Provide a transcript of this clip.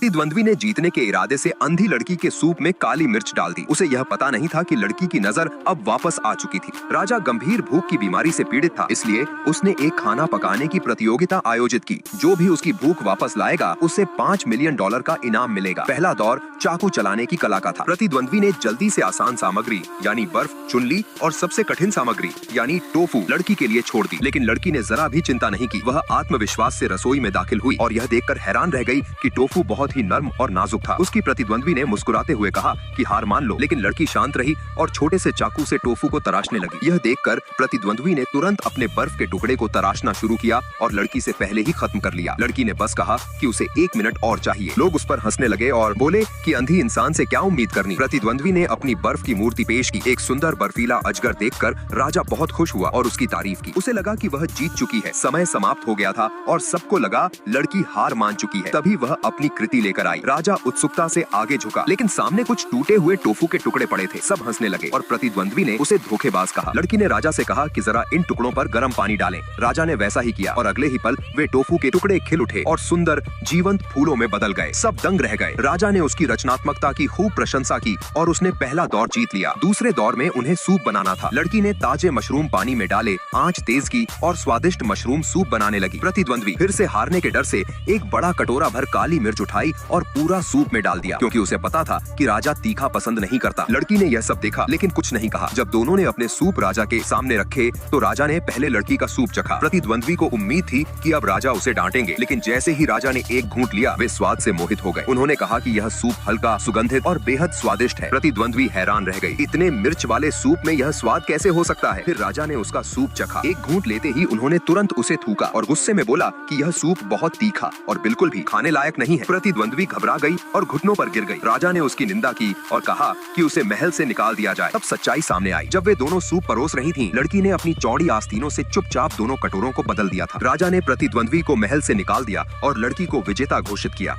प्रतिद्वंद्वी ने जीतने के इरादे से अंधी लड़की के सूप में काली मिर्च डाल दी। उसे यह पता नहीं था कि लड़की की नजर अब वापस आ चुकी थी। राजा गंभीर भूख की बीमारी से पीड़ित था, इसलिए उसने एक खाना पकाने की प्रतियोगिता आयोजित की। जो भी उसकी भूख वापस लाएगा उसे $5 मिलियन का इनाम मिलेगा। पहला दौर चाकू चलाने की कला का था। प्रतिद्वंद्वी ने जल्दी से आसान सामग्री यानी बर्फ चुन ली और सबसे कठिन सामग्री यानी टोफू लड़की के लिए छोड़ दी। लेकिन लड़की ने जरा भी चिंता नहीं की। वह आत्मविश्वास से रसोई में दाखिल हुई और यह देखकर हैरान रह गई कि टोफू बहुत ही नर्म और नाजुक था। उसकी प्रतिद्वंद्वी ने मुस्कुराते हुए कहा कि हार मान लो, लेकिन लड़की शांत रही और छोटे से चाकू से टोफू को तराशने लगी। यह देखकर प्रतिद्वंद्वी ने तुरंत अपने बर्फ के टुकड़े को तराशना शुरू किया और लड़की से पहले ही खत्म कर लिया। लड़की ने बस कहा कि उसे 1 मिनट और चाहिए। लोग उस पर हंसने लगे और बोले कि अंधी इंसान से क्या उम्मीद करनी। प्रतिद्वंद्वी ने अपनी बर्फ की मूर्ति पेश की। एक सुंदर बर्फीला अजगर देखकर राजा बहुत खुश हुआ और उसकी तारीफ की। उसे लगा कि वह जीत चुकी है। समय समाप्त हो गया था और सबको लगा लड़की हार मान चुकी है। तभी वह अपनी कृति लेकर आई। राजा उत्सुकता से आगे झुका, लेकिन सामने कुछ टूटे हुए टोफू के टुकड़े पड़े थे। सब हंसने लगे और प्रतिद्वंद्वी ने उसे धोखेबाज कहा। लड़की ने राजा से कहा कि जरा इन टुकड़ों पर गर्म पानी डालें। राजा ने वैसा ही किया और अगले ही पल वे टोफू के टुकड़े खिल उठे और सुंदर जीवंत फूलों में बदल गए। सब दंग रह गए। राजा ने उसकी रचनात्मकता की खूब प्रशंसा की और उसने पहला दौर जीत लिया। दूसरे दौर में उन्हें सूप बनाना था। लड़की ने ताजे मशरूम पानी में डाले, आंच तेज की और स्वादिष्ट मशरूम सूप बनाने लगी। प्रतिद्वंद्वी फिर से हारने के डर से एक बड़ा कटोरा भर काली मिर्च उठाई और पूरा सूप में डाल दिया, क्योंकि उसे पता था कि राजा तीखा पसंद नहीं करता। लड़की ने यह सब देखा लेकिन कुछ नहीं कहा। जब दोनों ने अपने सूप राजा के सामने रखे तो राजा ने पहले लड़की का सूप चखा। प्रतिद्वंद्वी को उम्मीद थी कि अब राजा उसे डांटेंगे, लेकिन जैसे ही राजा ने एक घूंट लिया वे स्वाद से मोहित हो गए। उन्होंने कहा कि यह सूप हल्का, सुगंधित और बेहद स्वादिष्ट है। प्रतिद्वंद्वी हैरान रह गई। इतने मिर्च वाले सूप में यह स्वाद कैसे हो सकता है? फिर राजा ने उसका सूप चखा। एक घूंट लेते ही उन्होंने तुरंत उसे थूका और गुस्से में बोला कि यह सूप बहुत तीखा और बिल्कुल भी खाने लायक नहीं है। प्रतिद्वंद्वी घबरा गई और घुटनों पर गिर गई। राजा ने उसकी निंदा की और कहा कि उसे महल से निकाल दिया जाए। तब सच्चाई सामने आई। जब वे दोनों सूप परोस रही थीं, लड़की ने अपनी चौड़ी आस्तीनों से चुपचाप दोनों कटोरों को बदल दिया था। राजा ने प्रतिद्वंद्वी को महल से निकाल दिया और लड़की को विजेता घोषित किया।